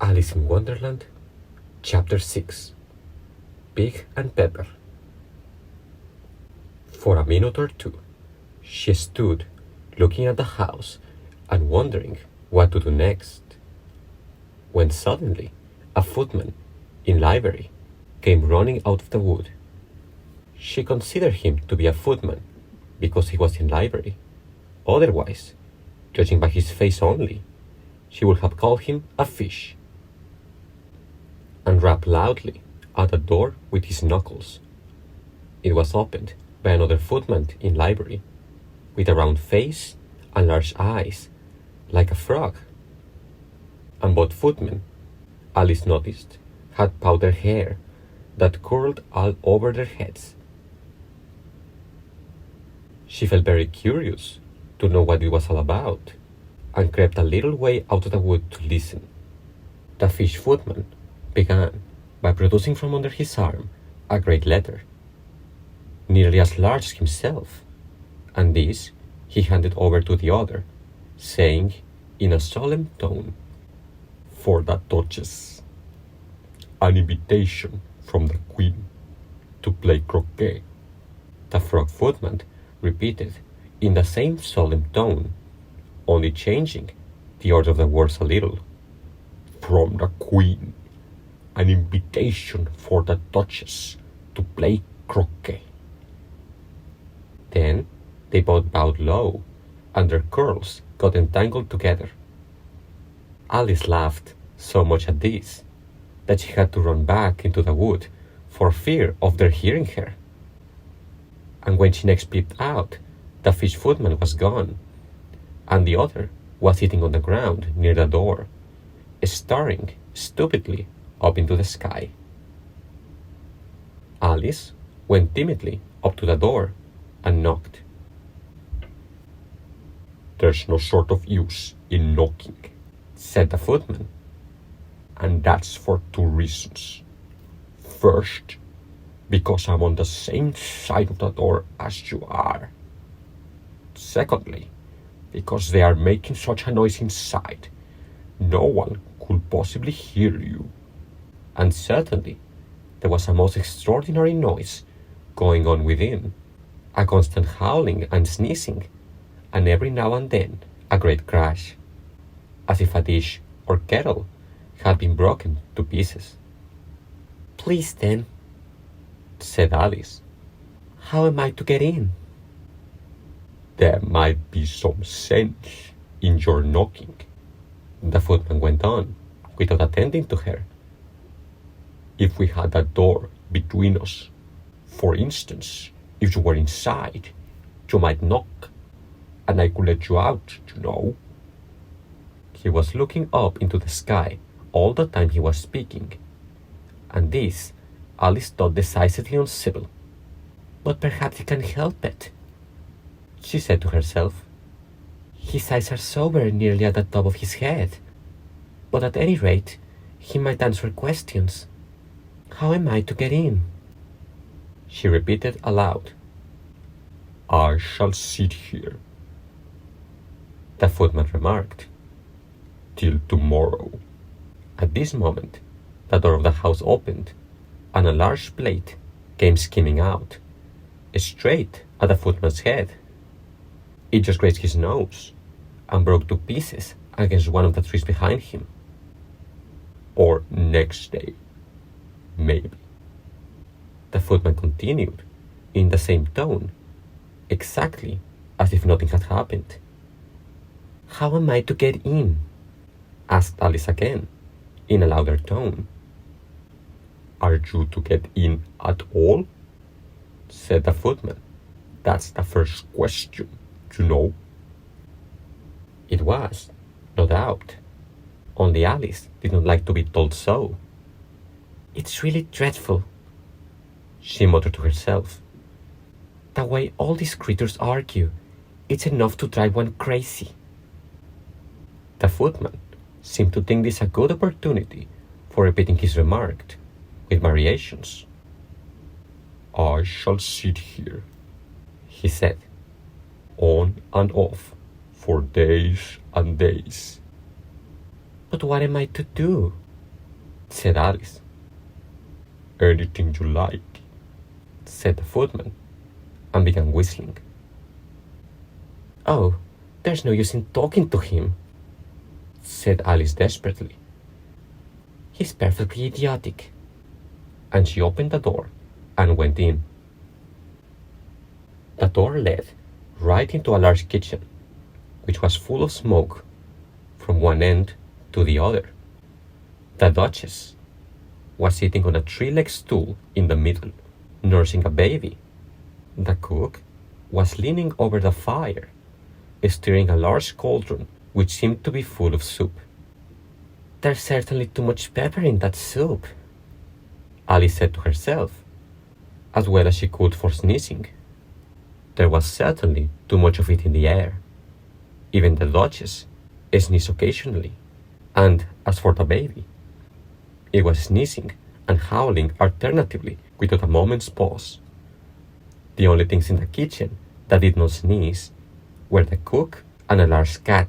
Alice in Wonderland, Chapter 6 Pig and Pepper. For a minute or two, she stood looking at the house and wondering what to do next, when suddenly a footman in livery came running out of the wood. She considered him to be a footman because he was in livery. Otherwise, judging by his face only, she would have called him a fish, and rapped loudly at the door with his knuckles. It was opened by another footman in livery, with a round face and large eyes, like a frog. And both footmen, Alice noticed, had powdered hair that curled all over their heads. She felt very curious to know what it was all about, and crept a little way out of the wood to listen. The fish footman began by producing from under his arm a great letter, nearly as large as himself, and this he handed over to the other, saying in a solemn tone, "For the Duchess, an invitation from the Queen to play croquet." The frog footman repeated in the same solemn tone, only changing the order of the words a little. "From the Queen, an invitation for the Duchess to play croquet." Then they both bowed low, and their curls got entangled together. Alice laughed so much at this that she had to run back into the wood for fear of their hearing her. And when she next peeped out, the fish footman was gone, and the other was sitting on the ground near the door, staring stupidly up into the sky. Alice went timidly up to the door and knocked. "There's no sort of use in knocking," said the footman, "and that's for two reasons. First, because I'm on the same side of the door as you are. Secondly, because they are making such a noise inside, no one could possibly hear you." And certainly there was a most extraordinary noise going on within, a constant howling and sneezing, and every now and then a great crash, as if a dish or kettle had been broken to pieces. "Please then," said Alice, "how am I to get in?" "There might be some sense in your knocking," the footman went on, without attending to her. "If we had a door between us, for instance, if you were inside, you might knock, and I could let you out, you know." He was looking up into the sky all the time he was speaking, and this Alice thought decisively uncivil. "But perhaps he can help it," she said to herself. "His eyes are so very nearly at the top of his head. But at any rate, he might answer questions. How am I to get in?" She repeated aloud, "I shall sit here," the footman remarked, "till tomorrow." At this moment, the door of the house opened, and a large plate came skimming out, straight at the footman's head. It just grazed his nose, and broke to pieces against one of the trees behind him. "Or next day, maybe," the footman continued, in the same tone, exactly as if nothing had happened. "How am I to get in?" asked Alice again, in a louder tone. "Are you to get in at all?" said the footman. "That's the first question, you know." It was, no doubt, only Alice did not like to be told so. "It's really dreadful," she muttered to herself. "The way all these creatures argue, it's enough to drive one crazy." The footman seemed to think this a good opportunity for repeating his remark, with variations. "I shall sit here," he said, "on and off, for days and days." "But what am I to do?" said Alice. Anything you like, said the footman, and began whistling. Oh, there's no use in talking to him, said Alice desperately. He's perfectly idiotic. And she opened the door and went in. The door led right into a large kitchen, which was full of smoke from one end to the other. The Duchess was sitting on a three-legged stool in the middle, nursing a baby. The cook was leaning over the fire, stirring a large cauldron which seemed to be full of soup. There's certainly too much pepper in that soup, Alice said to herself, as well as she could for sneezing. There was certainly too much of it in the air. Even the Duchess sneezed occasionally, and as for the baby, it was sneezing and howling alternately without a moment's pause. The only things in the kitchen that did not sneeze were the cook and a large cat,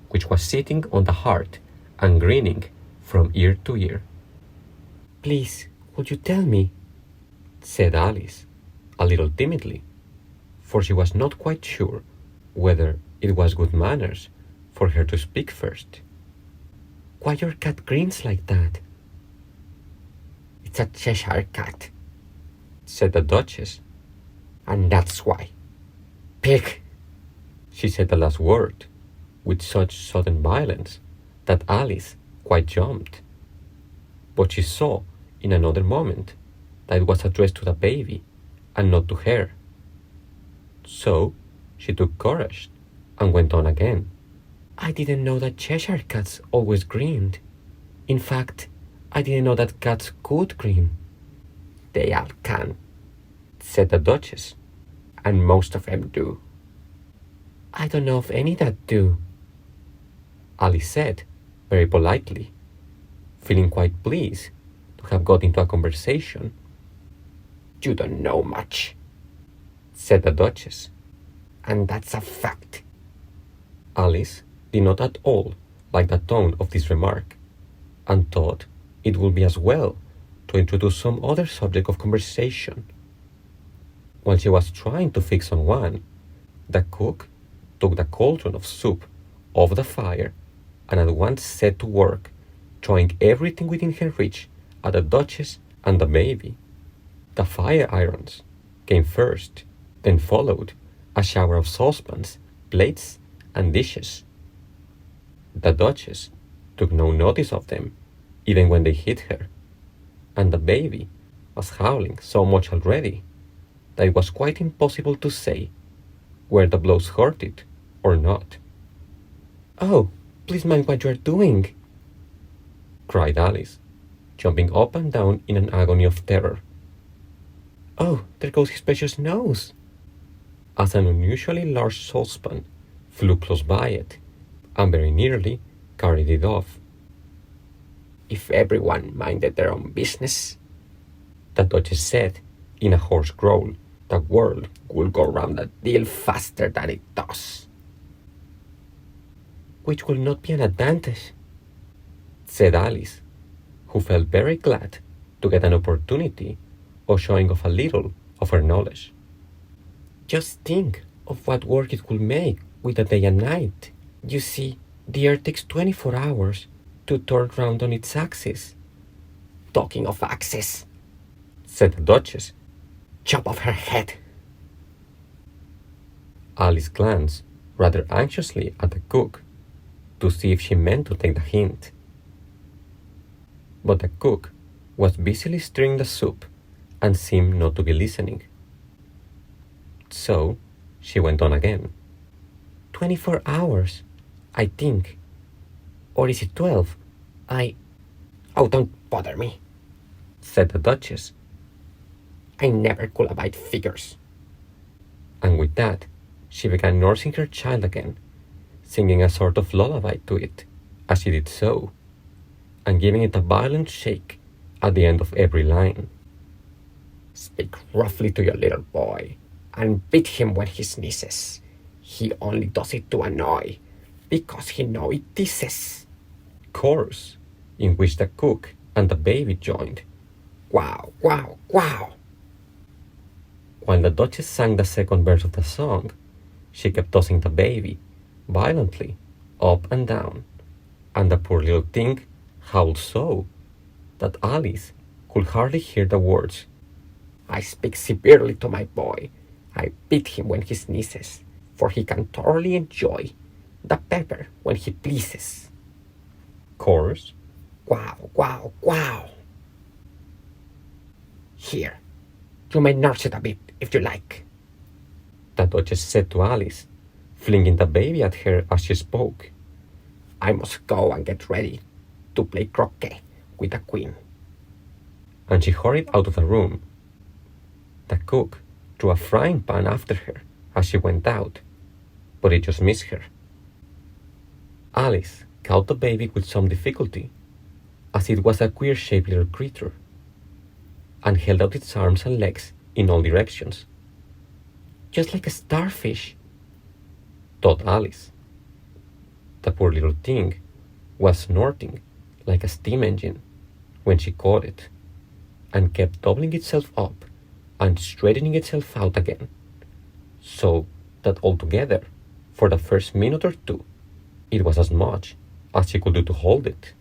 which was sitting on the hearth and grinning from ear to ear. Please, would you tell me? Said Alice, a little timidly, for she was not quite sure whether it was good manners for her to speak first. Why your cat grins like that? It's a Cheshire Cat, said the Duchess. And that's why. Pig! She said the last word with such sudden violence that Alice quite jumped. But she saw in another moment that it was addressed to the baby and not to her. So she took courage and went on again. I didn't know that Cheshire Cats always grinned. In fact, I didn't know that cats could grin. They all can, said the Duchess. And most of them do. I don't know of any that do, Alice said very politely, feeling quite pleased to have got into a conversation. You don't know much, said the Duchess. And that's a fact. Alice did not at all like the tone of this remark, and thought it would be as well to introduce some other subject of conversation. While she was trying to fix on one, the cook took the cauldron of soup off the fire and at once set to work, throwing everything within her reach at the Duchess and the baby. The fire irons came first, then followed a shower of saucepans, plates, and dishes. The Duchess took no notice of them, even when they hit her, and the baby was howling so much already that it was quite impossible to say where the blows hurt it or not. Oh, please mind what you are doing, cried Alice, jumping up and down in an agony of terror. Oh, there goes his precious nose, as an unusually large saucepan flew close by it and very nearly carried it off. If everyone minded their own business, the Duchess said in a hoarse growl, the world would go round a deal faster than it does. Which will not be an advantage, said Alice, who felt very glad to get an opportunity of showing off a little of her knowledge. Just think of what work it could make with the day and night. You see, the Earth takes 24 hours to turn round on its axis. Talking of axis, said the Duchess, chop off her head. Alice glanced rather anxiously at the cook to see if she meant to take the hint. But the cook was busily stirring the soup and seemed not to be listening. So she went on again. 24 hours, I think. Or is it 12? Oh, don't bother me, said the Duchess. I never could abide figures. And with that, she began nursing her child again, singing a sort of lullaby to it as she did so, and giving it a violent shake at the end of every line. Speak roughly to your little boy, and beat him when he sneezes. He only does it to annoy, because he knows it teases. Chorus, in which the cook and the baby joined. Wow, wow, wow. While the Duchess sang the second verse of the song, she kept tossing the baby violently up and down, and the poor little thing howled so that Alice could hardly hear the words. I speak severely to my boy. I beat him when he sneezes, for he can thoroughly enjoy the pepper when he pleases. Chorus. Wow, wow, wow. Here, you may nurse it a bit if you like, the Duchess said to Alice, flinging the baby at her as she spoke. I must go and get ready to play croquet with the Queen. And she hurried out of the room. The cook threw a frying pan after her as she went out, but it just missed her. Alice caught the baby with some difficulty, as it was a queer-shaped little creature, and held out its arms and legs in all directions. Just like a starfish, thought Alice. The poor little thing was snorting like a steam engine when she caught it, and kept doubling itself up and straightening itself out again, so that altogether, for the first minute or two, it was as much as she could do to hold it.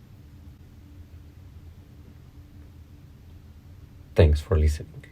Thanks for listening.